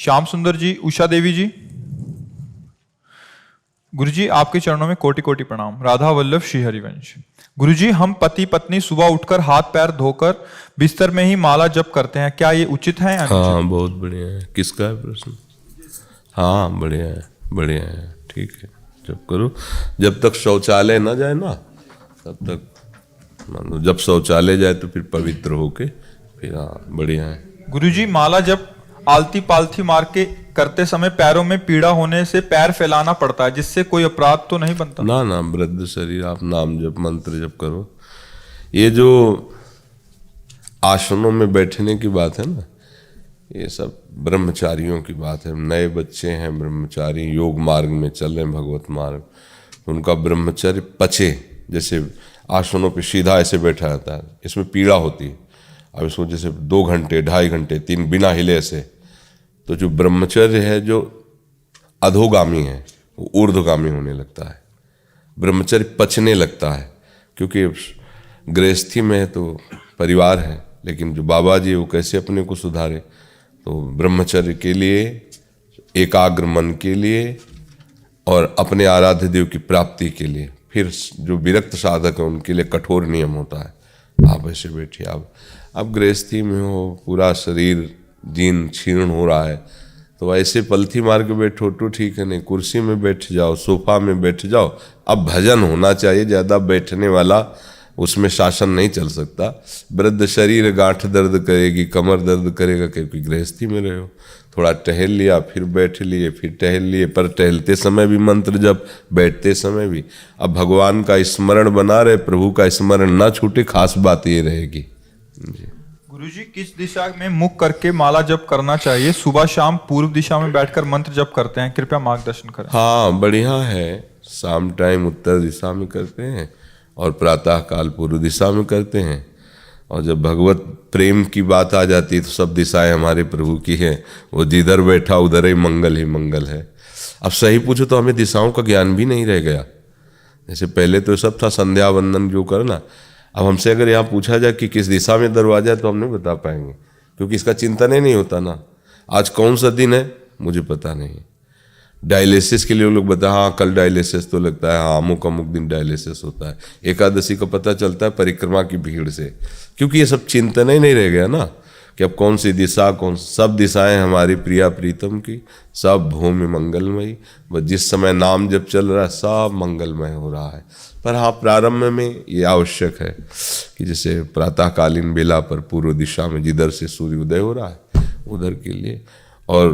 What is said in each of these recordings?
श्याम सुंदर जी, उषा देवी जी। गुरुजी आपके चरणों में कोटि कोटि प्रणाम। राधा वल्लभ श्री हरिवंश। गुरुजी, हम पति पत्नी सुबह उठकर हाथ पैर धोकर बिस्तर में ही माला जप करते हैं, क्या ये उचित है या अनुचित? हाँ, बहुत बढ़िया है। किसका है प्रश्न? हाँ, बढ़िया है, बढ़िया है, ठीक है, जब करो। जब तक शौचालय ना जाए ना तब तक, मान लो जब शौचालय जाए तो फिर पवित्र होके फिर, हाँ बढ़िया है। गुरुजी, माला जप आलती पालथी मार के करते समय पैरों में पीड़ा होने से पैर फैलाना पड़ता है, जिससे कोई अपराध तो नहीं बनता? ना ना, वृद्ध शरीर, आप नाम जप मंत्र जप करो। ये जो आसनों में बैठने की बात है ना, ये सब ब्रह्मचारियों की बात है। नए बच्चे हैं ब्रह्मचारी, योग मार्ग में चल रहे हैं, भगवत मार्ग, उनका ब्रह्मचर्य पचे। जैसे आसनों पे सीधा ऐसे बैठा रहता है, इसमें पीड़ा होती है। अब इसको जैसे 2 घंटे 2.5 घंटे 3 बिना हिले ऐसे, तो जो ब्रह्मचर्य है जो अधोगामी है वो ऊर्ध्वगामी होने लगता है, ब्रह्मचर्य पचने लगता है। क्योंकि गृहस्थी में तो परिवार है, लेकिन जो बाबा जी वो कैसे अपने को सुधारे, तो ब्रह्मचर्य के लिए, एकाग्र मन के लिए और अपने आराध्य देव की प्राप्ति के लिए। फिर जो विरक्त साधक है उनके लिए कठोर नियम होता है। आप ऐसे बैठिए, आप गृहस्थी में हो, पूरा शरीर जीर्ण क्षीर्ण हो रहा है, तो ऐसे पलथी मार के बैठो तो ठीक है, नहीं कुर्सी में बैठ जाओ, सोफा में बैठ जाओ। अब भजन होना चाहिए, ज़्यादा बैठने वाला उसमें शासन नहीं चल सकता। वृद्ध शरीर गांठ दर्द करेगी, कमर दर्द करेगा, क्योंकि गृहस्थी में रहे हो। थोड़ा टहल लिया, फिर बैठ लिए, फिर टहल लिए, पर टहलते समय भी मंत्र जब, बैठते समय भी। अब भगवान का स्मरण बना रहे, प्रभु का स्मरण ना छूटे, खास बात ये रहेगी जी। गुरुजी, किस दिशा में मुख करके माला जप करना चाहिए? सुबह शाम पूर्व दिशा में बैठकर मंत्र जप करते हैं, कृपया मार्गदर्शन करें। हाँ, बढ़िया है। शाम टाइम उत्तर दिशा में करते हैं और प्रातः काल पूर्व दिशा में करते हैं। और जब भगवत प्रेम की बात आ जाती है तो सब दिशाएं हमारे प्रभु की हैं। वो जिधर बैठा उधर ही मंगल है। अब सही पूछो तो हमें दिशाओं का ज्ञान भी नहीं रह गया। जैसे पहले तो सब था संध्या वंदन जो करना, अब हमसे अगर यहाँ पूछा जाए कि किस दिशा में दरवाजा है तो हम नहीं बता पाएंगे, क्योंकि इसका चिंतन ही नहीं होता ना। आज कौन सा दिन है मुझे पता नहीं। डायलिसिस के लिए लोग बताए, हाँ कल डायलिसिस तो लगता है, हाँ अमुक अमुक दिन डायलिसिस होता है। एकादशी का पता चलता है परिक्रमा की भीड़ से, क्योंकि ये सब चिंतन ही नहीं रह गया ना कि अब कौन सी दिशा, सब दिशाएं हमारी प्रिया प्रीतम की, सब भूमि मंगलमयी। बस जिस समय नाम जब चल रहा है सब मंगलमय हो रहा है। पर हाँ, प्रारंभ में ये आवश्यक है कि जैसे प्रातःकालीन बेला पर पूर्व दिशा में जिधर से सूर्योदय हो रहा है उधर के लिए, और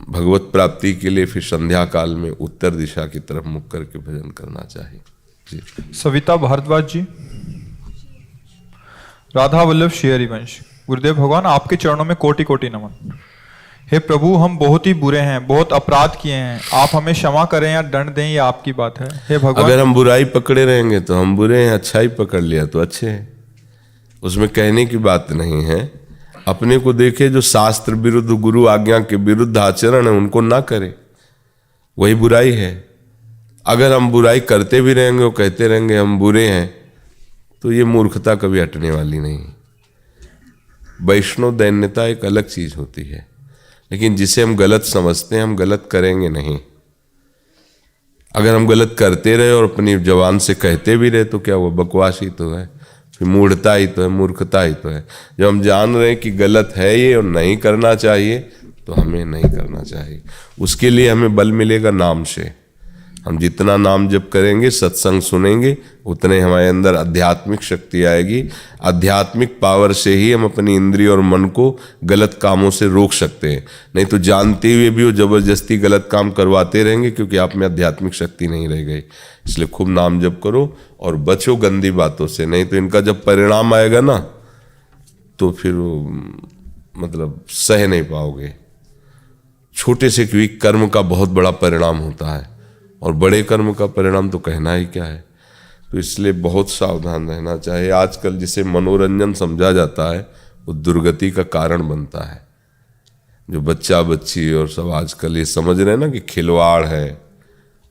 भगवत प्राप्ति के लिए फिर संध्या काल में उत्तर दिशा की तरफ मुख करके भजन करना चाहिए जी। सविता भारद्वाज जी। राधा वल्लभ श्री हरिवंश। गुरुदेव भगवान, आपके चरणों में कोटि कोटि नमन। हे प्रभु, हम बहुत ही बुरे हैं, बहुत अपराध किए हैं, आप हमें क्षमा करें या दंड दें, ये आपकी बात है। हे भगवान, अगर हम बुराई पकड़े रहेंगे तो हम बुरे हैं, अच्छाई पकड़ लिया तो अच्छे हैं, उसमें कहने की बात नहीं है। अपने को देखे, जो शास्त्र विरुद्ध, गुरु आज्ञा के विरुद्ध आचरण है उनको ना करे, वही बुराई है। अगर हम बुराई करते भी रहेंगे और कहते रहेंगे हम बुरे हैं, तो ये मूर्खता कभी हटने वाली नहीं। वैष्णव दैन्यता एक अलग चीज होती है, लेकिन जिसे हम गलत समझते हैं हम गलत करेंगे नहीं। अगर हम गलत करते रहे और अपनी जबान से कहते भी रहे तो क्या वो बकवास ही तो है, फिर मूढ़ता ही तो है, मूर्खता ही तो है। जब हम जान रहे हैं कि गलत है ये और नहीं करना चाहिए तो हमें नहीं करना चाहिए। उसके लिए हमें बल मिलेगा नाम से। हम जितना नाम जप करेंगे, सत्संग सुनेंगे, उतने हमारे अंदर आध्यात्मिक शक्ति आएगी। आध्यात्मिक पावर से ही हम अपनी इंद्रिय और मन को गलत कामों से रोक सकते हैं। नहीं तो जानते हुए भी वो जबरदस्ती गलत काम करवाते रहेंगे, क्योंकि आप में आध्यात्मिक शक्ति नहीं रह गई। इसलिए खूब नाम जप करो और बचो गंदी बातों से, नहीं तो इनका जब परिणाम आएगा ना तो फिर मतलब सह नहीं पाओगे। छोटे से कोई कर्म का बहुत बड़ा परिणाम होता है, और बड़े कर्म का परिणाम तो कहना ही क्या है। तो इसलिए बहुत सावधान रहना चाहिए। आजकल जिसे मनोरंजन समझा जाता है वो दुर्गति का कारण बनता है। जो बच्चा बच्ची और सब आजकल ये समझ रहे हैं ना कि खिलवाड़ है,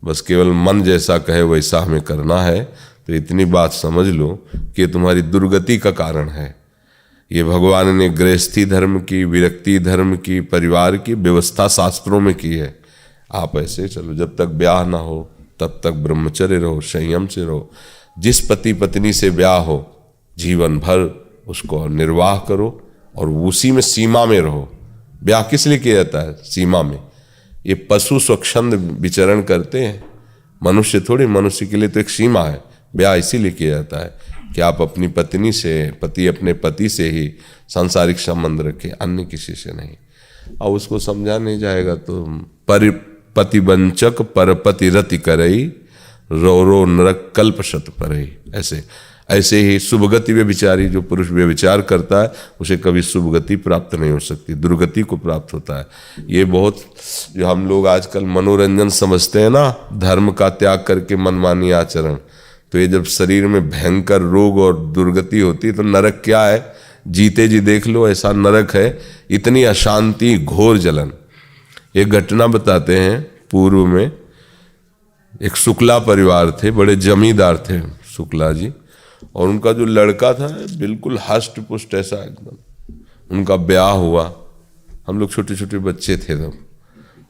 बस केवल मन जैसा कहे वैसा हमें करना है, तो इतनी बात समझ लो कि ये तुम्हारी दुर्गति का कारण है। ये भगवान ने गृहस्थी धर्म की, विरक्ति धर्म की, परिवार की व्यवस्था शास्त्रों में की है। आप ऐसे चलो, जब तक ब्याह ना हो तब तक ब्रह्मचर्य रहो, संयम से रहो। जिस पति पत्नी से ब्याह हो जीवन भर उसको निर्वाह करो और उसी में सीमा में रहो। ब्याह किस लिए किया जाता है? सीमा में। ये पशु स्वच्छंद विचरण करते हैं, मनुष्य थोड़ी। मनुष्य के लिए तो एक सीमा है। ब्याह इसीलिए किया जाता है कि आप अपनी पत्नी से, पति अपने पति से ही सांसारिक संबंध रखें, अन्य किसी से नहीं। और उसको समझा नहीं जाएगा तो पतिवंचक परपति रति करई, रो रो नरक कल्प शत परई। ऐसे ही शुभगति व्यभिचारी, जो पुरुष व्यभिचार करता है उसे कभी शुभगति प्राप्त नहीं हो सकती, दुर्गति को प्राप्त होता है। ये बहुत जो हम लोग आजकल मनोरंजन समझते हैं ना, धर्म का त्याग करके मनमानी आचरण, तो ये जब शरीर में भयंकर रोग और दुर्गति होती है तो नरक क्या है? जीते जी देख लो, ऐसा नरक है। इतनी अशांति, घोर जलन। एक घटना बताते हैं, पूर्व में एक शुक्ला परिवार थे, बड़े जमींदार थे शुक्ला जी, और उनका जो लड़का था बिल्कुल हष्ट पुष्ट ऐसा एकदम। उनका ब्याह हुआ, हम लोग छोटे छोटे बच्चे थे तब।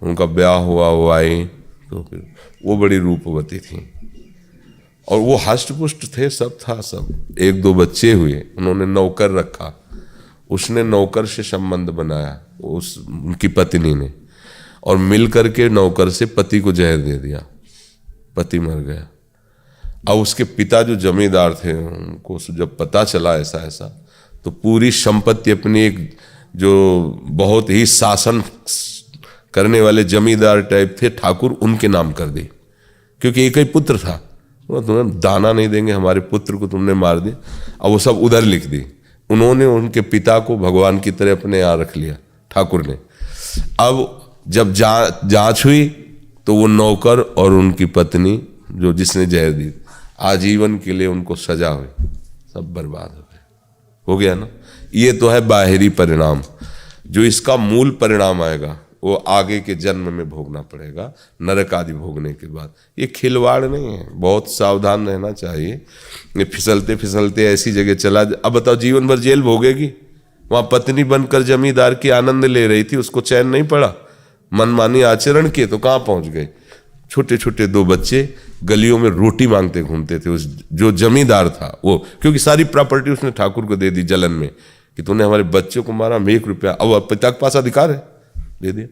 उनका ब्याह हुआ, वो आई तो फिर वो बड़ी रूपवती थी और वो हष्ट पुष्ट थे, सब था सब। एक दो बच्चे हुए, उन्होंने नौकर रखा, उसने नौकर से संबंध बनाया उनकी पत्नी ने, और मिल करके नौकर से पति को जहर दे दिया, पति मर गया। अब उसके पिता जो जमींदार थे, उनको जब पता चला ऐसा ऐसा, तो पूरी संपत्ति अपनी, एक जो बहुत ही शासन करने वाले जमींदार टाइप थे ठाकुर, उनके नाम कर दी, क्योंकि एक ही पुत्र था। तुम्हें दाना नहीं देंगे, हमारे पुत्र को तुमने मार दिया। अब वो सब उधर लिख दी। उन्होंने उनके पिता को भगवान की तरह अपने यहाँ रख लिया ठाकुर ने। अब जब जांच हुई तो वो नौकर और उनकी पत्नी जो जिसने जहर दी, आजीवन के लिए उनको सजा हुई, सब बर्बाद हो गए। हो गया ना। ये तो है बाहरी परिणाम। जो इसका मूल परिणाम आएगा वो आगे के जन्म में भोगना पड़ेगा, नरक आदि भोगने के बाद। ये खिलवाड़ नहीं है, बहुत सावधान रहना चाहिए। ये फिसलते फिसलते ऐसी जगह चला, अब बताओ जीवन भर जेल भोगेगी। वहाँ पत्नी बनकर जमींदार की आनंद ले रही थी, उसको चैन नहीं पड़ा, मनमानी आचरण किए तो कहाँ पहुँच गए। छोटे छोटे दो बच्चे गलियों में रोटी मांगते घूमते थे। उस जो जमींदार था वो, क्योंकि सारी प्रॉपर्टी उसने ठाकुर को दे दी जलन में कि तूने हमारे बच्चों को मारा, हम 1 रुपया, अब पिता के पास अधिकार है, दे दिया।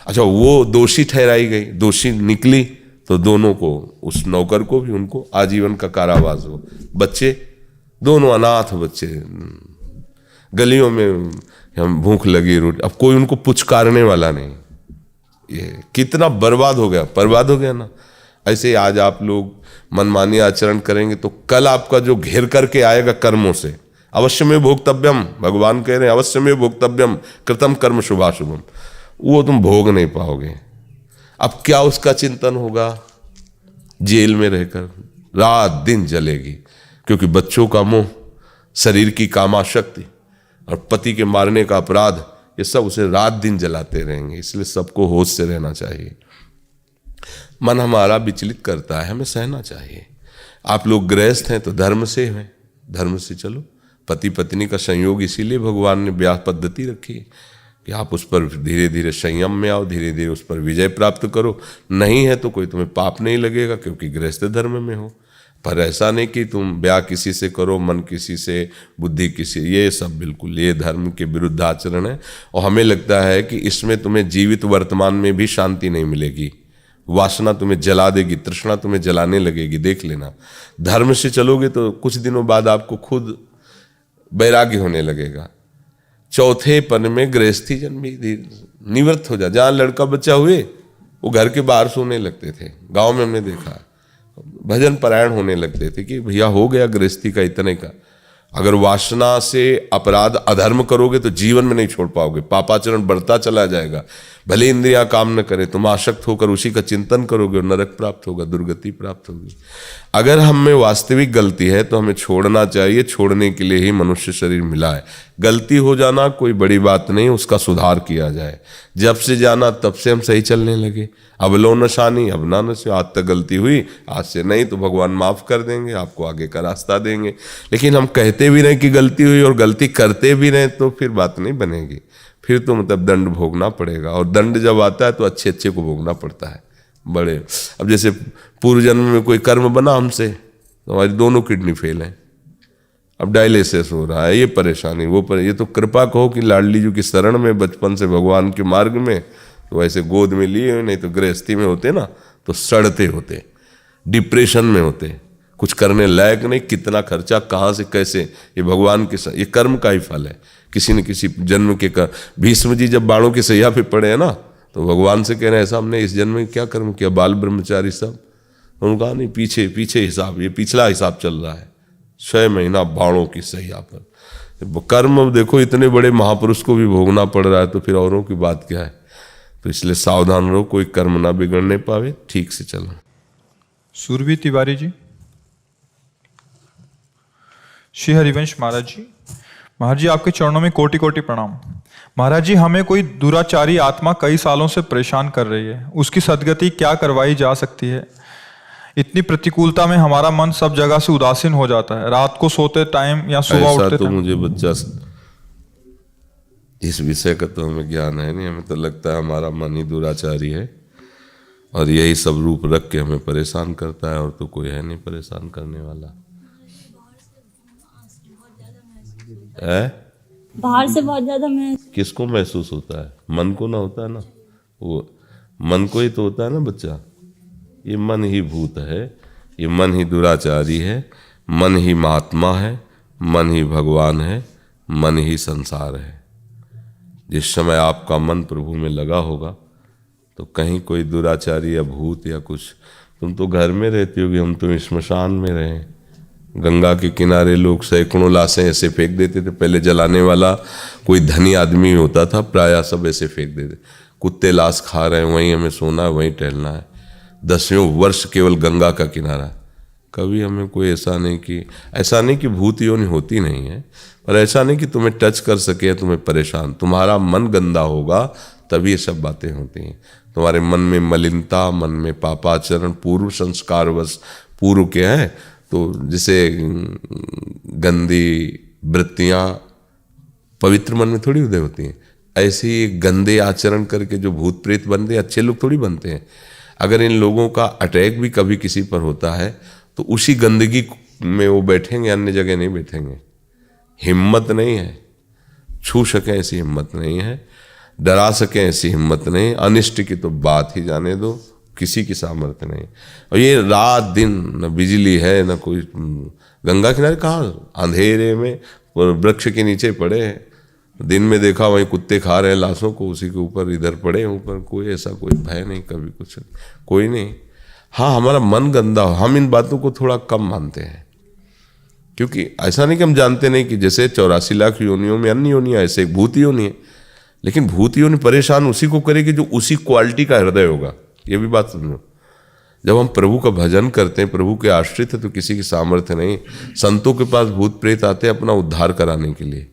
अच्छा, वो दोषी ठहराई गई, दोषी निकली तो दोनों को, उस नौकर को भी, उनको आजीवन का कारावास हो। बच्चे दोनों अनाथ बच्चे, गलियों में हम भूख लगी रोटी, अब कोई उनको पुचकारने वाला नहीं। ये कितना बर्बाद हो गया, बर्बाद हो गया ना। ऐसे आज आप लोग मनमानी आचरण करेंगे तो कल आपका जो घेर करके आएगा कर्मों से, अवश्य में भोक्तव्यम, भगवान कह रहे हैं अवश्य में भोक्तव्यम कृतम कर्म शुभाशुभम, वो तुम भोग नहीं पाओगे। अब क्या उसका चिंतन होगा? जेल में रहकर रात दिन जलेगी, क्योंकि बच्चों का मोह, शरीर की कामाशक्ति और पति के मारने का अपराध, ये सब उसे रात दिन जलाते रहेंगे। इसलिए सबको होश से रहना चाहिए। मन हमारा विचलित करता है, हमें सहना चाहिए। आप लोग गृहस्थ हैं तो धर्म से हैं, धर्म से चलो। पति पत्नी का संयोग इसीलिए भगवान ने ब्याह पद्धति रखी कि आप उस पर धीरे धीरे संयम में आओ, धीरे धीरे उस पर विजय प्राप्त करो। नहीं है तो कोई तुम्हें पाप नहीं लगेगा, क्योंकि गृहस्थ धर्म में हो। पर ऐसा नहीं कि तुम ब्याह किसी से करो, मन किसी से, बुद्धि किसी, ये सब बिल्कुल ये धर्म के विरुद्ध आचरण है। और हमें लगता है कि इसमें तुम्हें जीवित वर्तमान में भी शांति नहीं मिलेगी, वासना तुम्हें जला देगी, तृष्णा तुम्हें जलाने लगेगी। देख लेना, धर्म से चलोगे तो कुछ दिनों बाद आपको खुद वैराग्य होने लगेगा। चौथे पन में गृहस्थी जन भी निवृत्त हो जा। जहाँ लड़का बच्चा हुए वो घर के बाहर सोने लगते थे, गांव में हमने देखा। भजन परायण होने लगते थे कि भैया हो गया गृहस्थी का इतने का। अगर वासना से अपराध अधर्म करोगे तो जीवन में नहीं छोड़ पाओगे, पापाचरण बढ़ता चला जाएगा। भले इंद्रियां काम न करे, तुम आसक्त होकर उसी का चिंतन करोगे और नरक प्राप्त होगा, दुर्गति प्राप्त होगी। अगर हम में वास्तविक गलती है तो हमें छोड़ना चाहिए। छोड़ने के लिए ही मनुष्य शरीर मिला है। गलती हो जाना कोई बड़ी बात नहीं, उसका सुधार किया जाए। जब से जाना तब से हम सही चलने लगे। अब लो नशानी अब ना नशो, आज तक गलती हुई, आज से नहीं तो भगवान माफ़ कर देंगे, आपको आगे का रास्ता देंगे। लेकिन हम कहते भी रहें कि गलती हुई और गलती करते भी रहें तो फिर बात नहीं बनेगी, फिर तो मतलब दंड भोगना पड़ेगा। और दंड जब आता है तो अच्छे अच्छे को भोगना पड़ता है बड़े। अब जैसे पूर्व जन्म में कोई कर्म बना हमसे तो हमारी दोनों किडनी फेल हैं, अब डायलिसिस हो रहा है, ये परेशानी वो ये तो कृपा कहो कि लाडली जी की शरण में बचपन से भगवान के मार्ग में, तो ऐसे गोद में लिए, नहीं तो गृहस्थी में होते ना तो सड़ते होते, डिप्रेशन में होते, कुछ करने लायक नहीं। कितना खर्चा कहाँ से कैसे, ये भगवान के ये कर्म का ही फल है। किसी न किसी जन्म के भीष्म जी जब बाणों की सैया पे पड़े हैं ना तो भगवान से कह रहे हैं ऐसा हमने इस जन्म में क्या कर्म किया, बाल ब्रह्मचारी सब। उन्होंने कहा नहीं, पीछे पीछे हिसाब, ये पिछला हिसाब चल रहा है, 6 महीना बाणों की सैया पर। कर्म देखो इतने बड़े महापुरुष को भी भोगना पड़ रहा है तो फिर औरों की बात क्या है। तो इसलिए सावधान रहो, कोई कर्म ना बिगड़ने पावे, ठीक से चलो। सुरभि तिवारी जी। श्री हरिवंश महाराज जी। महाराज जी आपके चरणों में कोटि कोटि प्रणाम। महाराज जी हमें कोई दुराचारी आत्मा कई सालों से परेशान कर रही है, उसकी सद्गति क्या करवाई जा सकती है? इतनी प्रतिकूलता में हमारा मन सब जगह से उदासीन हो जाता है, रात को सोते टाइम या सुबह उठते तो मुझे बच्चा इस विषय का तो हमें ज्ञान है नहीं, हमें तो लगता है हमारा मन ही दुराचारी है और यही सब रूप रख के हमें परेशान करता है, और तो कोई है नहीं परेशान करने वाला है। बाहर से बहुत ज्यादा किसको महसूस होता है? मन को ना होता है ना, वो मन को ही तो होता है ना बच्चा। ये मन ही भूत है, ये मन ही दुराचारी है, मन ही महात्मा है, मन ही भगवान है, मन ही संसार है। जिस समय आपका मन प्रभु में लगा होगा तो कहीं कोई दुराचारी या भूत या कुछ, तुम तो घर में रहती होगी, हम तो श्मशान में रहे। गंगा के किनारे लोग सैकड़ों लाशें ऐसे फेंक देते थे, पहले जलाने वाला कोई धनी आदमी होता था, प्रायः सब ऐसे फेंक देते। कुत्ते लाश खा रहे हैं, वहीं हमें सोना है, वहीं टहलना है। 10वें वर्ष केवल गंगा का किनारा। कभी हमें कोई ऐसा नहीं कि भूत योनि होती नहीं है, पर ऐसा नहीं कि तुम्हें टच कर सके, तुम्हें परेशान। तुम्हारा मन गंदा होगा तभी ये सब बातें होती हैं। तुम्हारे मन में मलिनता, मन में पापाचरण, पूर्व संस्कारवश पूर्व के हैं, तो जैसे गंदी वृत्तियाँ पवित्र मन में थोड़ी उदय होती हैं, ऐसे ही गंदे आचरण करके जो भूत प्रेत बनते हैं, अच्छे लोग थोड़ी बनते हैं। अगर इन लोगों का अटैक भी कभी किसी पर होता है तो उसी गंदगी में वो बैठेंगे, अन्य जगह नहीं बैठेंगे। हिम्मत नहीं है, छू सकें ऐसी हिम्मत नहीं है, डरा सकें ऐसी हिम्मत नहीं। अनिष्ट की तो बात ही जाने दो, किसी की सामर्थ्य नहीं। और ये रात दिन न बिजली है न कोई, गंगा किनारे कहाँ, अंधेरे में वृक्ष के नीचे पड़े हैं। दिन में देखा वहीं कुत्ते खा रहे हैं लाशों को, उसी के ऊपर इधर पड़े हैं ऊपर, कोई ऐसा कोई भय नहीं, कभी कुछ कोई नहीं। हाँ, हमारा मन गंदा हो, हम इन बातों को थोड़ा कम मानते हैं, क्योंकि ऐसा नहीं कि हम जानते नहीं कि जैसे 84 लाख योनियों में अन्य योनियाँ, ऐसे एक भूत योनि है। लेकिन भूत योनि परेशान उसी को करेगी जो उसी क्वालिटी का हृदय होगा। ये भी बात समझो। जब हम प्रभु का भजन करते हैं, प्रभु के आश्रित है, तो किसी की सामर्थ्य नहीं। संतों के पास भूत प्रेत आते हैं अपना उद्धार कराने के लिए,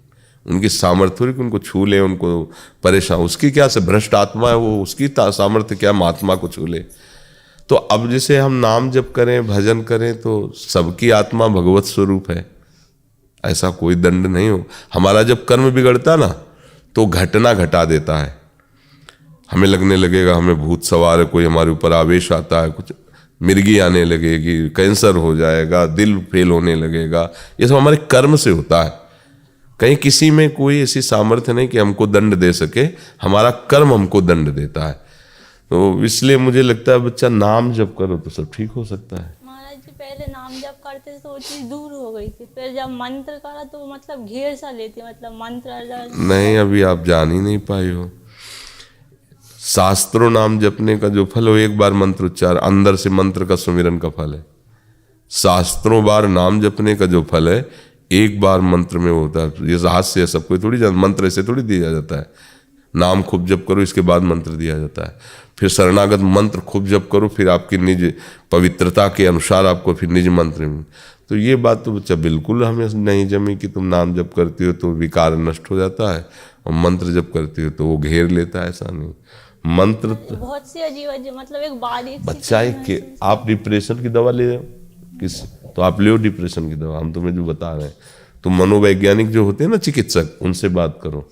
उनकी सामर्थ्य कि उनको छू ले, उनको परेशान, उसकी क्या से भ्रष्ट आत्मा है वो, उसकी सामर्थ्य क्या महात्मा को छू ले। तो अब जैसे हम नाम जप करें, भजन करें, तो सबकी आत्मा भगवत स्वरूप है, ऐसा कोई दंड नहीं हो। हमारा जब कर्म बिगड़ता ना तो घटना घटा देता है, हमें लगने लगेगा हमें भूत सवार है, कोई हमारे ऊपर आवेश आता है, कुछ मिर्गी आने लगेगी, कैंसर हो जाएगा, दिल फेल होने लगेगा। ये सब हमारे कर्म से होता है। कहीं किसी में कोई ऐसी सामर्थ्य नहीं कि हमको दंड दे सके, हमारा कर्म हमको दंड देता है। तो इसलिए मुझे लगता है बच्चा नाम जप करो तो सब ठीक हो सकता है। महाराज जी पहले नाम जप करते थे तो वो चीज दूर हो गई थी, फिर जब मंत्र करा तो मतलब घेर सा लेती, मतलब मंत्र नहीं, अभी आप जान ही नहीं पाए हो। शास्त्रों नाम जपने का जो फल हो, एक बार मंत्र उच्चार, अंदर से मंत्र का सुमिरन का फल है। शास्त्रों बार नाम जपने का जो फल है, एक बार मंत्र में होता है। ये रहस्य है, सबको थोड़ी मंत्र ऐसे थोड़ी दिया जाता है। नाम खूब जप करो, इसके बाद मंत्र दिया जाता है। फिर शरणागत मंत्र खूब जप करो, फिर आपकी निज पवित्रता के अनुसार आपको फिर निज मंत्र। तो ये बात तो बच्चा बिल्कुल हमें नहीं जमी कि तुम नाम जप करती हो तो विकार नष्ट हो जाता है, और मंत्र जप करती हो तो वो घेर लेता है। ऐसा नहीं, मंत्र तो बहुत सी अजीब अजीब मतलब एक बारीक सी बच्चा चीज़ है कि महसूस आप डिप्रेशन की दवा ले रहे हो किस, तो आप ले डिप्रेशन की दवा, हम तुम्हें जो बता रहे हैं। तो मनोवैज्ञानिक जो होते हैं ना चिकित्सक, उनसे बात करो,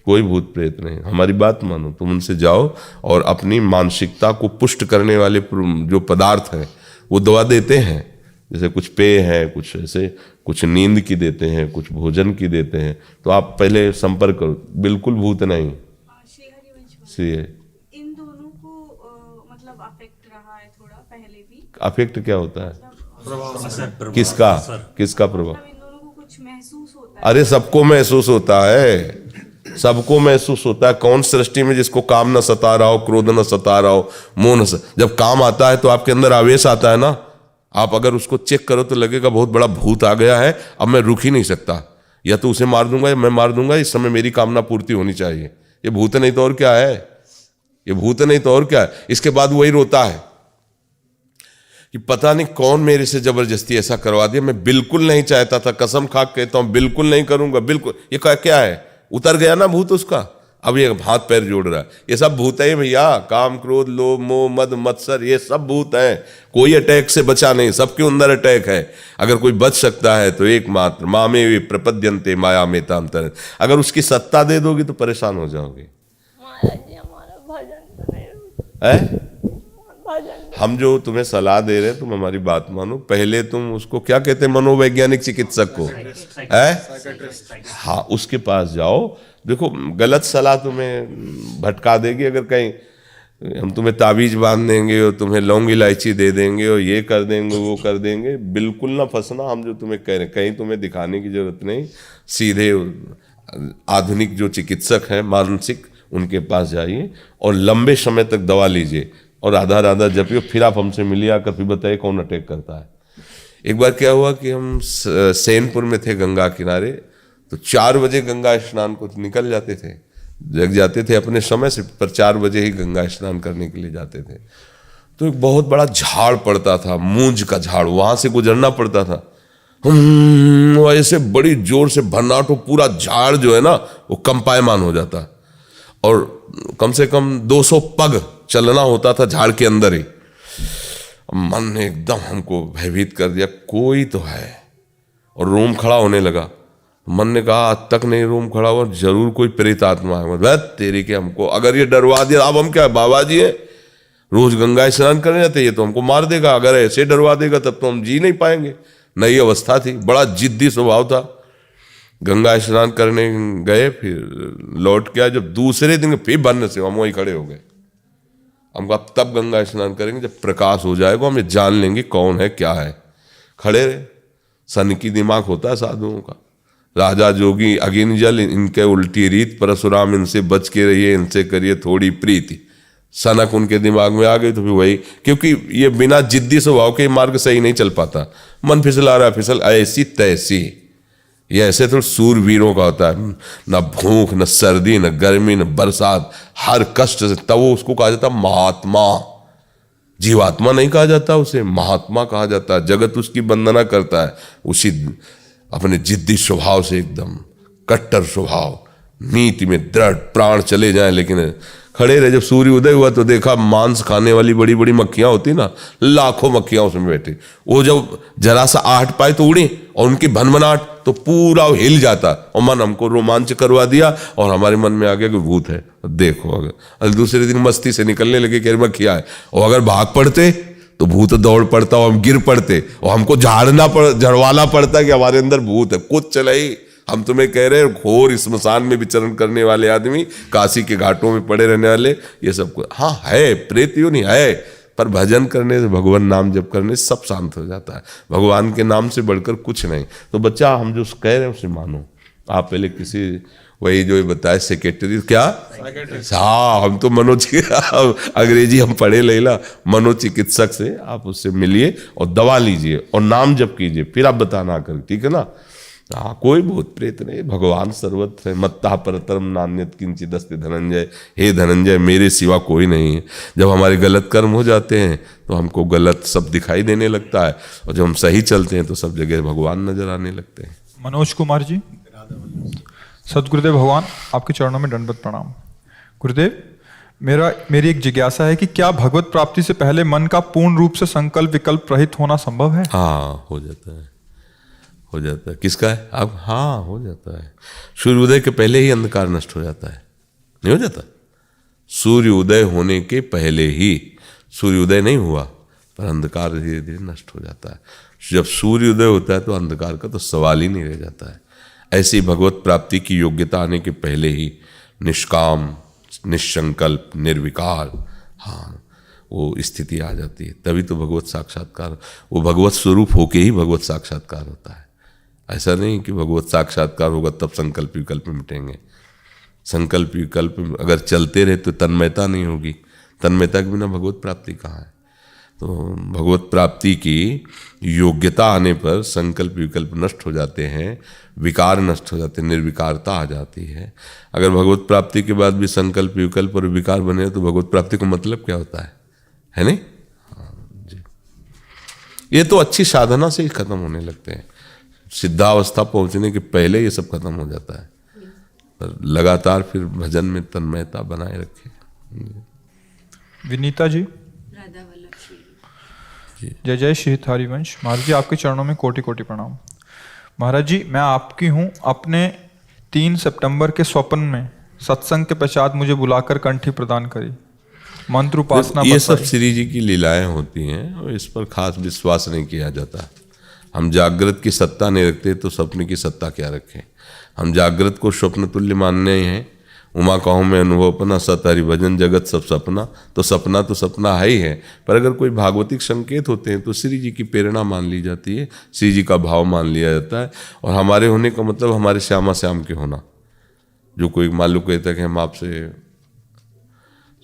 कोई भूत प्रेत नहीं, हमारी बात मानो, तुम उनसे जाओ और अपनी मानसिकता को पुष्ट करने वाले जो पदार्थ हैं वो दवा देते हैं। जैसे कुछ पेय है, कुछ ऐसे, कुछ नींद की देते हैं, कुछ भोजन की देते हैं। तो आप पहले संपर्क करो, बिल्कुल भूत नहीं। श्री हरिवंश सी इन दोनों को मतलब अफेक्ट रहा है थोड़ा पहले भी। अफेक्ट क्या होता है? किसका किसका प्रभाव? मतलब इन दोनों को कुछ महसूस होता है। अरे सबको महसूस होता है, सबको महसूस होता है। कौन सृष्टि में जिसको काम न सता रहा हो, क्रोध न सता रहा हो, मोह न जब काम आता है तो आपके अंदर आवेश आता है ना। आप अगर उसको चेक करो तो लगेगा बहुत बड़ा भूत आ गया है, अब मैं रुक ही नहीं सकता, या तो उसे मार दूंगा या मैं मार दूंगा, इस समय मेरी कामना पूर्ति होनी चाहिए। ये भूत नहीं तो और क्या है, ये भूत नहीं तो और क्या है। इसके बाद वही रोता है कि पता नहीं कौन मेरे से जबरदस्ती ऐसा करवा दिया, मैं बिल्कुल नहीं चाहता था, कसम खा के कहता हूं बिल्कुल नहीं करूंगा, बिल्कुल। ये क्या है, उतर गया ना भूत उसका, अब ये हाथ पैर जोड़ रहा है। ये सब भूत है भैया, काम क्रोध लोभ मोह मद मत्सर, ये सब भूत है। कोई अटैक से बचा नहीं, सबके अंदर अटैक है। अगर कोई बच सकता है तो एकमात्र मामे वे प्रपद्यन्ते माया में तांतर, अगर उसकी सत्ता दे दोगी तो परेशान हो जाओगे। महाराज जी हमारा भजन तो नहीं है भजन हम जो तुम्हें सलाह दे रहे हैं, तुम हमारी बात मानो। पहले तुम उसको क्या कहते हैं, मनोवैज्ञानिक चिकित्सक को, है हाँ, उसके पास जाओ। देखो गलत सलाह तुम्हें भटका देगी। अगर कहीं हम तुम्हें ताबीज बांध देंगे और तुम्हें लौंग इलायची दे देंगे और ये कर देंगे वो कर देंगे, बिल्कुल ना फंसना। हम जो तुम्हें कह रहे हैं, कहीं तुम्हें दिखाने की जरूरत नहीं, सीधे आधुनिक जो चिकित्सक हैं मानसिक, उनके पास जाइए और लंबे समय तक दवा लीजिए और आधा आधा जपिए। फिर आप हमसे मिलिए आकर, फिर बताइए कौन अटैक करता है। एक बार क्या हुआ कि हम सैनपुर में थे गंगा किनारे, तो 4 बजे गंगा स्नान को निकल जाते थे, जग जाते थे अपने समय से, पर 4 बजे ही गंगा स्नान करने के लिए जाते थे। तो एक बहुत बड़ा झाड़ पड़ता था, मूंज का झाड़, वहां से गुजरना पड़ता था। ऐसे बड़ी जोर से भन्नाट, पूरा झाड़ जो है ना वो कंपायमान हो जाता, और कम से कम 200 पग चलना होता था झाड़ के अंदर ही। मन ने एकदम हमको भयभीत कर दिया, कोई तो है, और रोम खड़ा होने लगा। मन ने कहा आज तक नहीं रोम खड़ा हुआ, जरूर कोई प्रेत आत्मा है। तेरी के हमको अगर ये डरवा दिया, अब हम क्या बाबा जी हैं, रोज गंगा स्नान करने जाते, ये तो हमको मार देगा। अगर ऐसे डरवा देगा तब तो हम जी नहीं पाएंगे। नई अवस्था थी, बड़ा जिद्दी स्वभाव था। गंगा स्नान करने गए, फिर लौट के आए। जब दूसरे दिन फिर बनने से हम वहीं खड़े हो गए। हम कहा तब गंगा स्नान करेंगे जब प्रकाश हो जाएगा, हम जान लेंगे कौन है क्या है। खड़े रहे। सन की दिमाग होता है साधुओं का। राजा जोगी अगिन जल, इनके उल्टी रीत, परशुराम इनसे बच के रहिए, इनसे करिए थोड़ी प्रीति। सनक उनके दिमाग में आ गई, तो फिर वही, क्योंकि ये बिना जिद्दी स्वभाव के मार्ग सही नहीं चल पाता। मन फिसला रहा, फिसल ऐसी तैसी। ये ऐसे तो सूरवीरों का होता है, न भूख न सर्दी न गर्मी न बरसात, हर कष्ट से, तब वो उसको कहा जाता महात्मा। जीवात्मा नहीं कहा जाता उसे, महात्मा कहा जाता है। जगत उसकी वंदना करता है, उसी अपने जिद्दी स्वभाव से, एकदम कट्टर स्वभाव, नीति में दृढ़, प्राण चले जाएं लेकिन खड़े रहे। जब सूर्य उदय हुआ तो देखा मांस खाने वाली बड़ी बड़ी मक्खियां होती ना, लाखों मक्खियां उसमें बैठी। वो जब जरा सा आहट पाए तो उड़ी, और उनकी भनभनाहट तो पूरा हिल जाता, और मन हमको रोमांच करवा दिया, और हमारे मन में आ गया कि भूत है। देखो अगर दूसरे दिन मस्ती से निकलने लगे कि मक्खियां है, और अगर भाग पड़ते तो भूत दौड़ पड़ता और हम गिर पड़ते, और हमको झड़वाना पड़ता कि हमारे अंदर भूत है। कुछ चला ही, हम तुम्हें कह रहे हैं घोर स्मशान में विचरण करने वाले आदमी, काशी के घाटों में पड़े रहने वाले, ये सब कुछ हाँ है, प्रेत यूं नहीं है, पर भजन करने से, भगवान नाम जप करने से सब शांत हो जाता है। भगवान के नाम से बढ़कर कुछ नहीं। तो बच्चा हम जो कह रहे हैं उसे मानो। आप पहले किसी, वही जो बताए सेक्रेटरी, क्या हाँ, हम तो अंग्रेजी हम पढ़े लेला, मनोचिकित्सक से आप उससे मिलिए और दवा लीजिए और नाम जप कीजिए, फिर आप बताना आकर, ठीक है ना। हाँ, कोई भूत प्रेत नहीं, भगवान सर्वत्र है। मत्ता परतरम नान्यत किंचित अस्ति धनंजय, हे धनंजय मेरे सिवा कोई नहीं है। जब हमारे गलत कर्म हो जाते हैं तो हमको गलत सब दिखाई देने लगता है, और जब हम सही चलते हैं तो सब जगह भगवान नजर आने लगते हैं। मनोज कुमार जी, सदगुरुदेव भगवान आपके चरणों में दंडवत प्रणाम। गुरुदेव, मेरी एक जिज्ञासा है कि क्या भगवत प्राप्ति से पहले मन का पूर्ण रूप से संकल्प विकल्प रहित होना संभव है? हाँ, हो जाता है, हो जाता है। किसका है? अब हाँ, हो जाता है। सूर्योदय के पहले ही अंधकार नष्ट हो जाता है, नहीं हो जाता? सूर्योदय होने के पहले ही, सूर्योदय नहीं हुआ पर अंधकार धीरे धीरे नष्ट हो जाता है। जब सूर्योदय होता है तो अंधकार का तो सवाल ही नहीं रह जाता है। ऐसी भगवत प्राप्ति की योग्यता आने के पहले ही निष्काम, निसंकल्प, निर्विकार, हाँ, वो स्थिति आ जाती है। तभी तो भगवत साक्षात्कार, वो भगवत स्वरूप होके ही भगवत साक्षात्कार होता है। ऐसा नहीं कि भगवत साक्षात्कार होगा तब संकल्प विकल्प मिटेंगे। संकल्प विकल्प अगर चलते रहे तो तन्मयता नहीं होगी। तन्मयता के बिना भगवत प्राप्ति कहाँ है? तो भगवत प्राप्ति की योग्यता आने पर संकल्प विकल्प नष्ट हो जाते हैं, विकार नष्ट हो जाते हैं, निर्विकारता आ जाती है। अगर भगवत प्राप्ति के बाद भी संकल्प विकल्प और विकार बने तो भगवत प्राप्ति का मतलब क्या होता है नहीं? हाँ जी, ये तो अच्छी साधना से ही खत्म होने लगते हैं। सिद्धावस्था पहुंचने के पहले ये सब खत्म हो जाता है, पर लगातार फिर भजन में तन्मयता बनाए रखे। विनीता जी, जय जय श्री हरिवंश। महाराज जी, आपके चरणों में कोटि कोटि प्रणाम। महाराज जी, मैं आपकी हूँ। अपने 3 सितंबर के स्वप्न में सत्संग के पश्चात मुझे बुलाकर कंठी प्रदान करी, मंत्र उपासना। ये सब श्री जी की लीलाएं होती हैं और इस पर खास विश्वास नहीं किया जाता। हम जागृत की सत्ता नहीं रखते तो स्वप्न की सत्ता क्या रखें? हम जागृत को स्वप्न तुल्य मानने हैं। उमा कहूँ मैं अनुभव अपना, सत हरि भजन जगत सब सपना। तो सपना है ही है, पर अगर कोई भागवतिक संकेत होते हैं तो श्री जी की प्रेरणा मान ली जाती है, श्री जी का भाव मान लिया जाता है। और हमारे होने का मतलब हमारे श्यामा श्याम के होना। जो कोई मालूम कहता है कि हम आपसे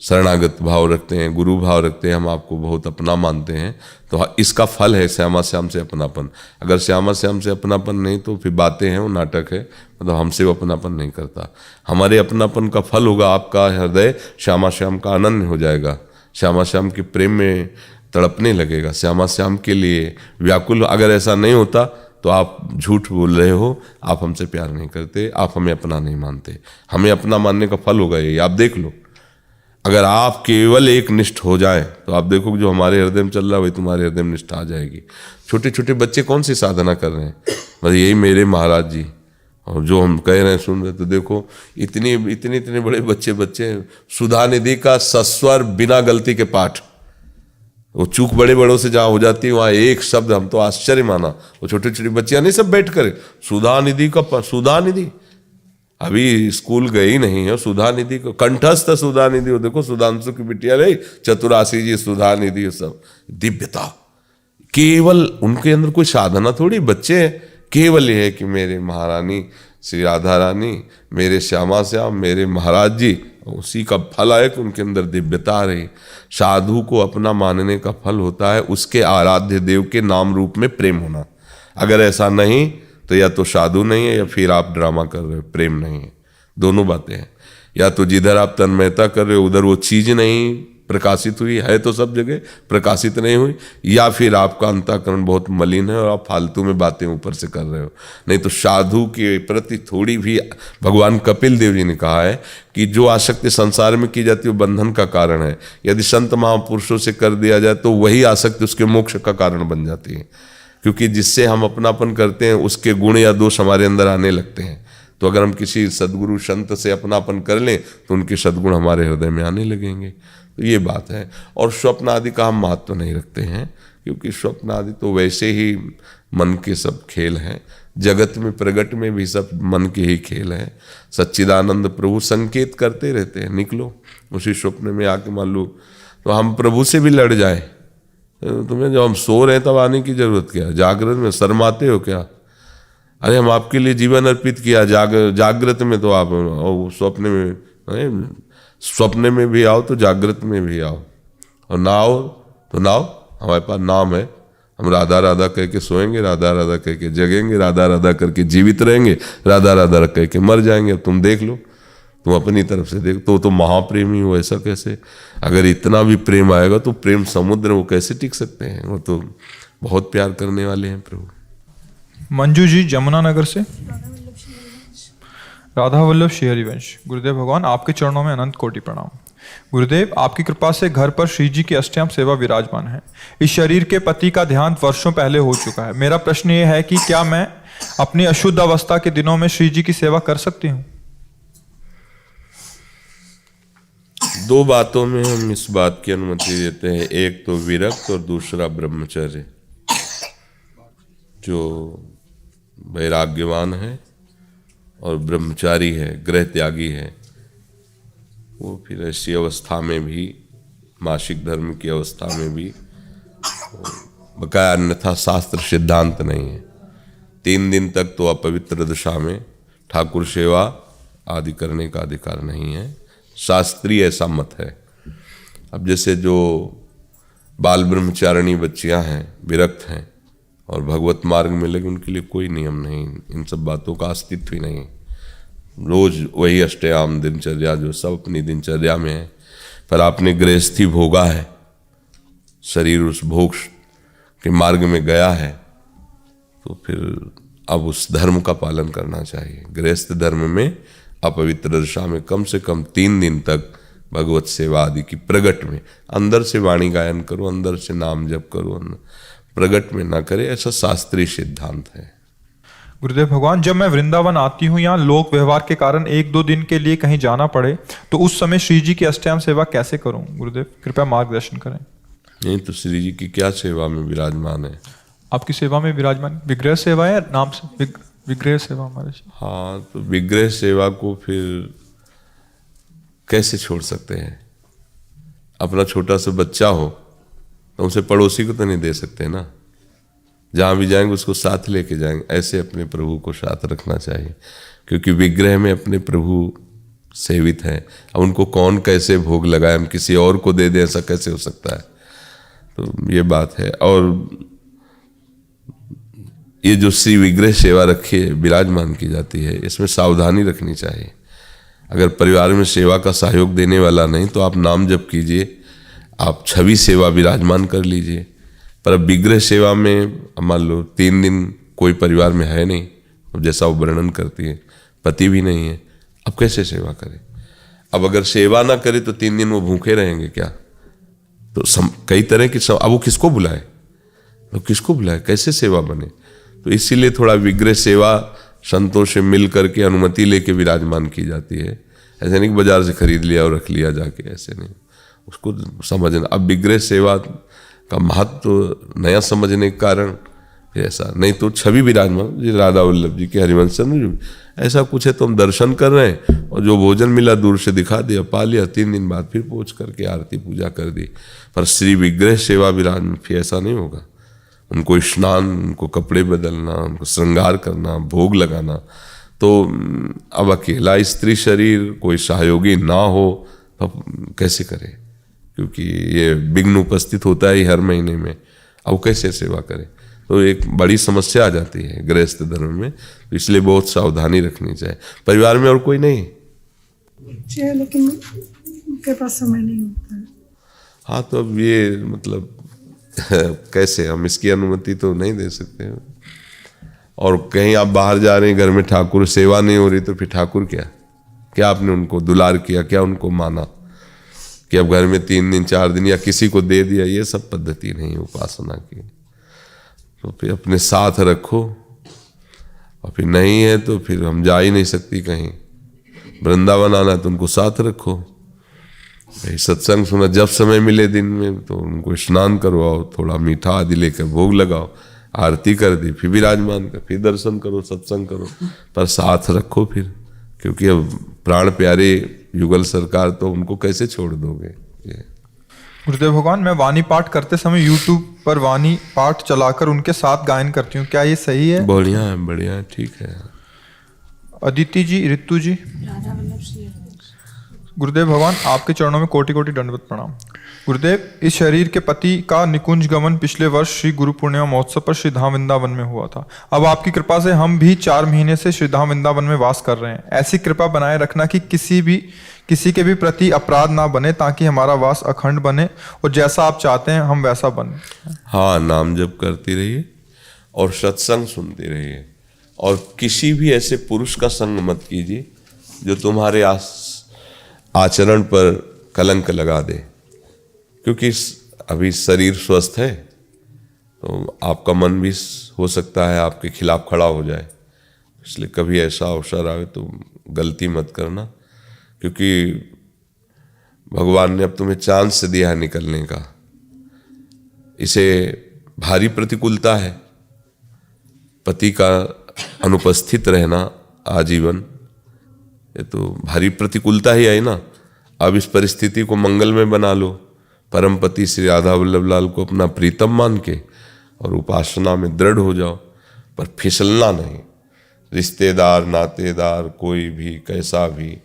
शरणागत भाव रखते हैं, गुरु भाव रखते हैं, हम आपको बहुत अपना मानते हैं, तो इसका फल है श्यामा श्याम से अपनापन। अगर श्यामा श्याम से अपनापन नहीं तो फिर बातें हैं, वो नाटक है, मतलब हमसे वो अपनापन नहीं करता। हमारे अपनापन का फल होगा आपका हृदय श्यामा श्याम का अनन्य हो जाएगा, श्यामा श्याम के प्रेम में तड़पने लगेगा, श्यामा श्याम के लिए व्याकुल। अगर ऐसा नहीं होता तो आप झूठ बोल रहे हो, आप हमसे प्यार नहीं करते, आप हमें अपना नहीं मानते। हमें अपना मानने का फल होगा ये, आप देख लो। अगर आप केवल एक निष्ठ हो जाए तो आप देखो जो हमारे हृदय में चल रहा है वही तुम्हारे हृदय में निष्ठा आ जाएगी। छोटे छोटे बच्चे कौन सी साधना कर रहे हैं? बस यही मेरे महाराज जी, और जो हम कह रहे हैं सुन रहे, तो देखो इतने बड़े बच्चे सुधा निधि का सस्वर बिना गलती के पाठ। वो चूक बड़े बड़ों से जहाँ हो जाती है वहाँ एक शब्द हम तो आश्चर्य माना। वो छोटे छोटे बच्चियाँ नहीं सब बैठ कर सुधा निधि का, सुधा निधि अभी स्कूल गए ही नहीं है, सुधा निधि को कंठस्थ सुधा निधि। वो देखो सुधांशु की बिटिया रही, चतुरासी जी सुधा निधि, सब दिव्यता। केवल उनके अंदर कोई साधना थोड़ी, बच्चे हैं, केवल ये है कि मेरे महारानी श्री राधा रानी, मेरे श्यामा श्याम, मेरे महाराज जी, उसी का फल है कि उनके अंदर दिव्यता आ रही। साधु को अपना मानने का फल होता है उसके आराध्य देव के नाम रूप में प्रेम होना। अगर ऐसा नहीं तो या तो साधु नहीं है या फिर आप ड्रामा कर रहे हो, प्रेम नहीं है। दोनों बातें हैं। या तो जिधर आप तन्मयता कर रहे हो उधर वो चीज़ नहीं प्रकाशित हुई है, तो सब जगह प्रकाशित नहीं हुई, या फिर आपका अंतःकरण बहुत मलिन है और आप फालतू में बातें ऊपर से कर रहे हो। नहीं तो साधु के प्रति थोड़ी भी, भगवान कपिल देव जी ने कहा है कि जो आसक्ति संसार में की जाती है वो बंधन का कारण है। यदि संत महापुरुषों से कर दिया जाए तो वही आसक्ति उसके मोक्ष का कारण बन जाती है, क्योंकि जिससे हम अपनापन करते हैं उसके गुण या दोष हमारे अंदर आने लगते हैं। तो अगर हम किसी सदगुरु संत से अपनापन कर लें तो उनके सद्गुण हमारे हृदय में आने लगेंगे। तो ये बात है। और स्वप्न आदि का हम महत्व नहीं रखते हैं, क्योंकि स्वप्न आदि तो वैसे ही मन के सब खेल हैं। जगत में प्रगट में भी सब मन के ही खेल हैं। सच्चिदानंद प्रभु संकेत करते रहते हैं, निकलो। उसी स्वप्न में आके मान लो तो हम प्रभु से भी लड़ जाए, तुम्हें जब हम सो रहे हैं तब आने की जरूरत क्या? जागृत में शर्माते हो क्या? अरे हम आपके लिए जीवन अर्पित किया, जागृत में तो आप, और स्वप्न में भी आओ तो जागृत में भी आओ, और ना आओ तो ना आओ, हमारे पास नाम है, हम राधा राधा कह के सोएंगे, राधा राधा कह के जगेंगे, राधा राधा करके जीवित रहेंगे, राधा राधा कह के मर जाएंगे। अब तुम देख लो, तुम अपनी तरफ से देख, तो महाप्रेमी हो, ऐसा कैसे? अगर इतना भी प्रेम आएगा तो प्रेम समुद्र, वो कैसे टिक सकते हैं? वो तो बहुत प्यार करने वाले हैं प्रभु। मंजू जी जमुनानगर से। राधा वल्लभ श्री हरिवंश। गुरुदेव भगवान, आपके चरणों में अनंत कोटि प्रणाम। गुरुदेव, आपकी कृपा से घर पर श्री जी की अष्टयाम सेवा विराजमान है। इस शरीर के पति का देहांत वर्षों पहले हो चुका है। मेरा प्रश्न ये है कि क्या मैं अपनी अशुद्ध अवस्था के दिनों में श्री जी की सेवा कर सकती हूँ? दो बातों में हम इस बात की अनुमति देते हैं, एक तो विरक्त और दूसरा ब्रह्मचर्य। जो वैराग्यवान है और ब्रह्मचारी है, गृह त्यागी है, वो फिर ऐसी अवस्था में भी, मासिक धर्म की अवस्था में भी बकाया, अन्यथा शास्त्र सिद्धांत नहीं है। 3 दिन तक तो अपवित्र दशा में ठाकुर सेवा आदि करने का अधिकार नहीं है, शास्त्रीय ऐसा मत है। अब जैसे जो बाल ब्रह्मचारिणी बच्चियां हैं, विरक्त हैं और भगवत मार्ग में लगे, उनके लिए कोई नियम नहीं, इन सब बातों का अस्तित्व ही नहीं। रोज वही अष्टयाम दिनचर्या जो सब अपनी दिनचर्या में है, पर आपने गृहस्थी भोगा है, शरीर उस भोग के मार्ग में गया है, तो फिर अब उस धर्म का पालन करना चाहिए। गृहस्थ धर्म में अपवित्र दशा में कम से कम 3 दिन तक भगवत सेवा आदि की प्रगट में, अंदर से वाणी गायन करो, अंदर से नाम जप करो, प्रगट में ना करे, ऐसा शास्त्रीय सिद्धांत है। गुरुदेव भगवान, जब मैं वृंदावन आती हूँ या लोक व्यवहार के कारण 1-2 दिन के लिए कहीं जाना पड़े, तो उस समय श्री जी की अष्टयाम सेवा कैसे करूं? गुरुदेव कृपया मार्गदर्शन करें। नहीं तो श्री जी की क्या सेवा में विराजमान है? आपकी सेवा में विराजमान विग्रह सेवा है, नाम से विग्रह सेवा हमारे। हाँ, तो विग्रह सेवा को फिर कैसे छोड़ सकते हैं? अपना छोटा सा बच्चा हो तो उसे पड़ोसी को तो नहीं दे सकते ना, जहाँ भी जाएंगे उसको साथ लेके जाएंगे। ऐसे अपने प्रभु को साथ रखना चाहिए, क्योंकि विग्रह में अपने प्रभु सेवित हैं। अब उनको कौन कैसे भोग लगाए, हम किसी और को दे दें, ऐसा कैसे हो सकता है? तो ये बात है। और ये जो श्री विग्रह सेवा रखी है, विराजमान की जाती है, इसमें सावधानी रखनी चाहिए। अगर परिवार में सेवा का सहयोग देने वाला नहीं तो आप नाम जप कीजिए, आप छवि सेवा विराजमान कर लीजिए। पर अब विग्रह सेवा में मान लो 3 दिन कोई परिवार में है नहीं, अब जैसा वो वर्णन करती है, पति भी नहीं है, अब कैसे सेवा करे? अब अगर सेवा ना करे तो 3 दिन वो भूखे रहेंगे क्या? तो कई तरह की अब वो किसको बुलाए, तो किसको बुलाए, कैसे सेवा बने? तो इसीलिए थोड़ा विग्रह सेवा संतों से मिल करके अनुमति लेके विराजमान की जाती है। ऐसे नहीं कि बाजार से खरीद लिया और रख लिया जाके, ऐसे नहीं, उसको समझना। अब विग्रह सेवा का महत्व तो नया समझने के कारण ऐसा, नहीं तो छवि विराजमान जी राधा वल्लभ जी के हरिवंश में ऐसा कुछ है, तो हम दर्शन कर रहे हैं और जो भोजन मिला दूर से दिखा दिया, पा लिया, 3 दिन बाद फिर पहुँच करके आरती पूजा कर दी। पर श्री विग्रह सेवा विराजमान फिर ऐसा नहीं होगा। उनको स्नान, उनको कपड़े बदलना, उनको श्रृंगार करना, भोग लगाना। तो अब अकेला स्त्री शरीर कोई सहयोगी ना हो तो कैसे करे? क्योंकि ये विघ्न उपस्थित होता है ही हर महीने में, अब कैसे सेवा करे? तो एक बड़ी समस्या आ जाती है गृहस्थ धर्म में। तो इसलिए बहुत सावधानी रखनी चाहिए। परिवार में और कोई नहीं चाहिए, लेकिन उनके पास समय नहीं होता है। हाँ, तो अब ये मतलब कैसे हम इसकी अनुमति तो नहीं दे सकते। और कहीं आप बाहर जा रहे हैं, घर में ठाकुर सेवा नहीं हो रही, तो फिर ठाकुर क्या आपने उनको दुलार किया, क्या उनको माना कि अब घर में 3 दिन 4 दिन या किसी को दे दिया? ये सब पद्धति नहीं उपासना की। तो फिर अपने साथ रखो, और फिर नहीं है तो फिर हम जा ही नहीं सकती कहीं। वृंदावन आना तो उनको साथ रखो, सत्संग सुना, जब समय मिले दिन में तो उनको स्नान करवाओ, थोड़ा मीठा आदि लेकर भोग लगाओ, आरती कर दी, फिर विराजमान कर, फिर दर्शन करो, सत्संग करो, पर साथ रखो फिर। क्योंकि अब प्राण प्यारे युगल सरकार, तो उनको कैसे छोड़ दोगे? गुरुदेव भगवान, मैं वाणी पाठ करते समय YouTube पर वाणी पाठ चलाकर उनके साथ गायन करती हूँ, क्या ये सही है? बढ़िया है, बढ़िया है, ठीक है। अदिति जी, ऋतु जी। गुरुदेव भगवान, आपके चरणों में कोटि कोटि दंडवत प्रणाम। गुरुदेव, इस शरीर के पति का निकुंज गमन पिछले वर्ष श्री गुरु पूर्णिमा महोत्सव पर श्री धाम वृंदावन में हुआ था। अब आपकी कृपा से हम भी 4 महीने से श्री धाम वृंदावन में वास कर रहे हैं। ऐसी कृपा बनाए रखना कि किसी के भी प्रति अपराध ना बने, ताकि हमारा वास अखंड बने और जैसा आप चाहते हैं हम वैसा बने। हाँ, नाम जप करती रहिए और सत्संग सुनते रहिए, और किसी भी ऐसे पुरुष का संग मत कीजिए जो तुम्हारे आचरण पर कलंक लगा दे, क्योंकि अभी शरीर स्वस्थ है तो आपका मन भी हो सकता है आपके खिलाफ खड़ा हो जाए। इसलिए कभी ऐसा अवसर आए तो गलती मत करना, क्योंकि भगवान ने अब तुम्हें चांस से दिया है निकलने का। इसे भारी प्रतिकूलता है, पति का अनुपस्थित रहना आजीवन, ये तो भारी प्रतिकूलता ही आई ना। अब इस परिस्थिति को मंगल में बना लो, परमपति श्री राधा वल्लभ लाल को अपना प्रीतम मान के और उपासना में दृढ़ हो जाओ, पर फिसलना नहीं। रिश्तेदार नातेदार कोई भी कैसा भी,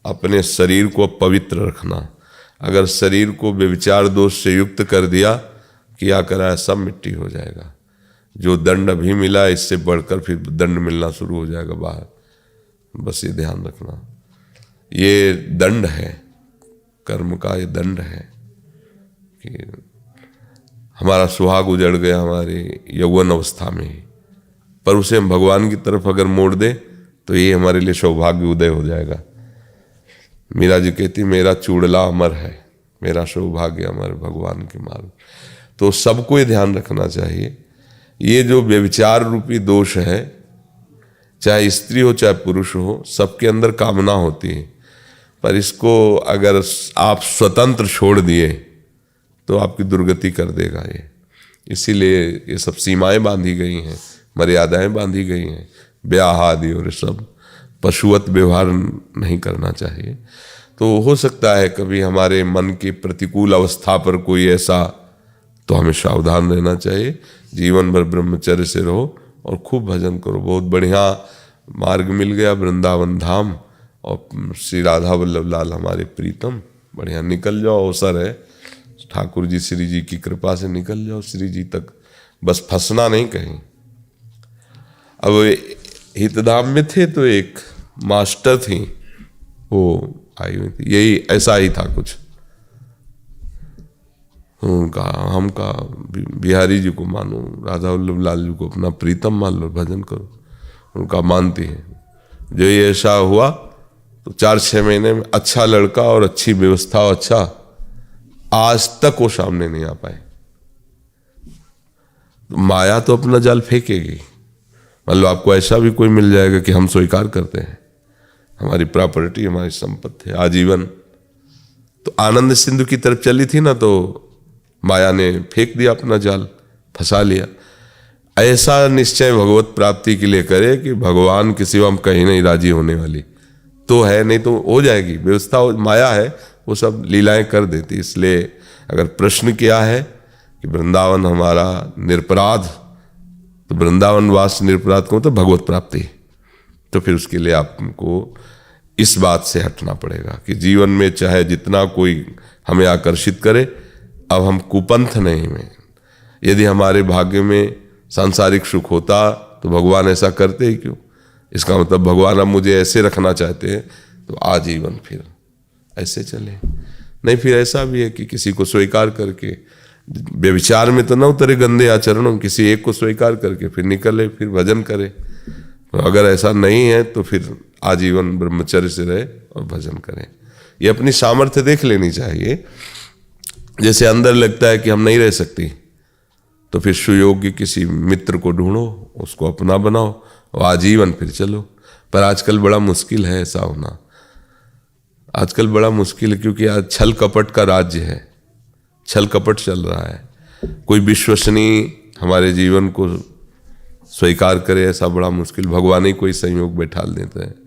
अपने शरीर को पवित्र रखना। अगर शरीर को व्यभिचार दोष से युक्त कर दिया, किया कराया सब मिट्टी हो जाएगा। जो दंड अभी मिला इससे बढ़कर फिर दंड मिलना शुरू हो जाएगा बाहर। बस ये ध्यान रखना, ये दंड है, कर्म का ये दंड है कि हमारा सुहाग उजड़ गया हमारे यौवन अवस्था में ही, पर उसे हम भगवान की तरफ अगर मोड़ दे तो ये हमारे लिए सौभाग्य उदय हो जाएगा। मीरा जी कहती मेरा चूड़ला अमर है, मेरा सौभाग्य अमर भगवान के मार्ग। तो सबको ये ध्यान रखना चाहिए, ये जो व्यभिचार रूपी दोष है, चाहे स्त्री हो चाहे पुरुष हो, सबके अंदर कामना होती है, पर इसको अगर आप स्वतंत्र छोड़ दिए तो आपकी दुर्गति कर देगा ये। इसीलिए ये सब सीमाएं बांधी गई हैं, मर्यादाएं बांधी गई हैं, ब्याह आदि और सब पशुवत व्यवहार नहीं करना चाहिए। तो हो सकता है कभी हमारे मन की प्रतिकूल अवस्था पर कोई ऐसा, तो हमें सावधान रहना चाहिए। जीवन भर ब्रह्मचर्य से रहो और खूब भजन करो। बहुत बढ़िया मार्ग मिल गया, वृंदावन धाम और श्री राधा वल्लभ लाल हमारे प्रीतम। बढ़िया निकल जाओ, अवसर है, ठाकुर जी श्री जी की कृपा से निकल जाओ श्री जी तक, बस फंसना नहीं कहीं। अब हितधाम में थे तो एक मास्टर थी, वो आई हुई थी, यही ऐसा ही था कुछ। उनका हमका बिहारी जी को मानो, राधा वल्लभ लाल जी को अपना प्रीतम मान लो, भजन करो, उनका मानती है। जो ये ऐसा हुआ तो 4-6 महीने में अच्छा लड़का और अच्छी व्यवस्था, अच्छा आज तक वो सामने नहीं आ पाए। तो माया तो अपना जाल फेंकेगी। मान लो आपको ऐसा भी कोई मिल जाएगा कि हम स्वीकार करते हैं, हमारी प्रॉपर्टी हमारी संपत्ति है आजीवन, तो आनंद सिंधु की तरफ चली थी ना, तो माया ने फेंक दिया अपना जाल, फंसा लिया। ऐसा निश्चय भगवत प्राप्ति के लिए करे कि भगवान के सिवा हम कहीं नहीं राजी होने वाली तो है, नहीं तो हो जाएगी व्यवस्था। माया है, वो सब लीलाएं कर देती। इसलिए अगर प्रश्न किया है कि वृंदावन हमारा निरपराध, तो वृंदावन वास निरपराध को तो भगवत प्राप्ति, तो फिर उसके लिए आपको इस बात से हटना पड़ेगा कि जीवन में चाहे जितना कोई हमें आकर्षित करे, अब हम कुपंथ नहीं में। यदि हमारे भाग्य में सांसारिक सुख होता तो भगवान ऐसा करते ही क्यों? इसका मतलब भगवान अब मुझे ऐसे रखना चाहते हैं तो आजीवन फिर ऐसे चले। नहीं, फिर ऐसा भी है कि किसी को स्वीकार करके, व्यभिचार में तो न उतरे गंदे आचरणों, किसी एक को स्वीकार करके फिर निकले, फिर भजन करे। तो अगर ऐसा नहीं है तो फिर आजीवन ब्रह्मचर्य से रहे और भजन करें। ये अपनी सामर्थ्य देख लेनी चाहिए। जैसे अंदर लगता है कि हम नहीं रह सकती, तो फिर सुयोग्य किसी मित्र को ढूंढो, उसको अपना बनाओ और आजीवन फिर चलो। पर आजकल बड़ा मुश्किल है ऐसा होना, आजकल बड़ा मुश्किल है, क्योंकि आज छल कपट का राज्य है, छल कपट चल रहा है। कोई विश्वसनीय हमारे जीवन को स्वीकार करे ऐसा बड़ा मुश्किल, भगवान ही कोई संयोग बैठा देते हैं।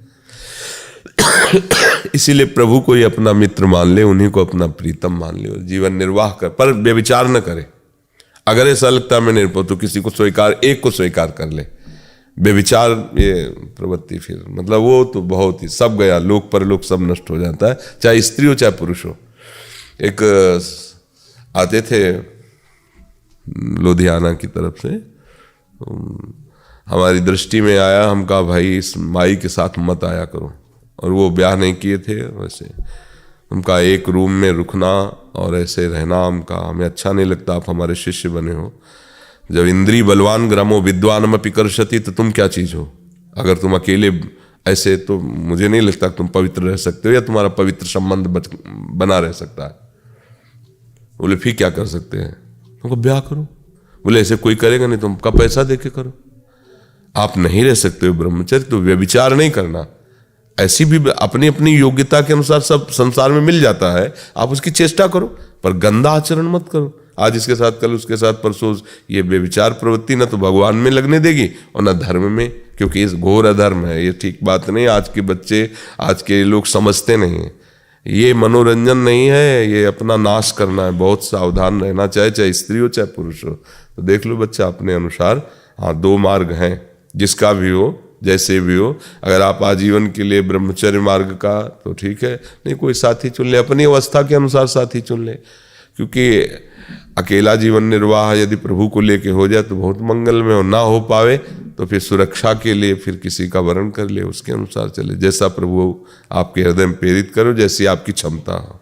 इसीलिए प्रभु को ही अपना मित्र मान ले, उन्हीं को अपना प्रीतम मान ले, जीवन निर्वाह कर, पर व्यभिचार न करे। अगर ऐसा लगता है मैं निरपो, तो किसी को स्वीकार, एक को स्वीकार कर ले, व्यभिचार ये प्रवृत्ति फिर मतलब वो तो बहुत ही सब गया, लोक परलोक सब नष्ट हो जाता है, चाहे स्त्री हो चाहे पुरुष हो। एक आते थे लुधियाना की तरफ से, हमारी दृष्टि में आया, हम कहा भाई इस माई के साथ मत आया करो, और वो ब्याह नहीं किए थे वैसे, उनका एक रूम में रुकना और ऐसे रहना हमका हमें अच्छा नहीं लगता, आप हमारे शिष्य बने हो। जब इंद्री बलवान ग्रामो विद्वानम अपि कर्षति, तो तुम क्या चीज़ हो? अगर तुम अकेले ऐसे, तो मुझे नहीं लगता तुम पवित्र रह सकते हो या तुम्हारा पवित्र संबंध बना रह सकता है। बोले फिर क्या कर सकते हैं? तुमको ब्याह करो। बोले ऐसे कोई करेगा नहीं, तुमका पैसा दे के करो। आप नहीं रह सकते हो ब्रह्मचर्य, तो व्यभिचार नहीं करना। ऐसी भी अपनी अपनी योग्यता के अनुसार सब संसार में मिल जाता है, आप उसकी चेष्टा करो, पर गंदा आचरण मत करो। आज इसके साथ, कल उसके साथ, परसों ये व्यभिचार प्रवृत्ति न तो भगवान में लगने देगी और न धर्म में, क्योंकि इस घोर अधर्म है। ये ठीक बात नहीं। आज के बच्चे, आज के लोग समझते नहीं हैं। ये मनोरंजन नहीं है, ये अपना नाश करना है। बहुत सावधान रहना, चाहे स्त्री हो चाहे पुरुष हो। तो देख लो बच्चा अपने अनुसार। हाँ, दो मार्ग हैं, जिसका भी हो, जैसे भी हो। अगर आप आजीवन के लिए ब्रह्मचर्य मार्ग का, तो ठीक है, नहीं कोई साथी चुन ले, अपनी अवस्था के अनुसार साथी चुन ले। क्योंकि अकेला जीवन निर्वाह यदि प्रभु को लेके हो जाए तो बहुत मंगल में हो, ना हो पावे तो फिर सुरक्षा के लिए फिर किसी का वरण कर ले, उसके अनुसार चले। जैसा प्रभु आपके हृदय में प्रेरित करो, जैसी आपकी क्षमता हो।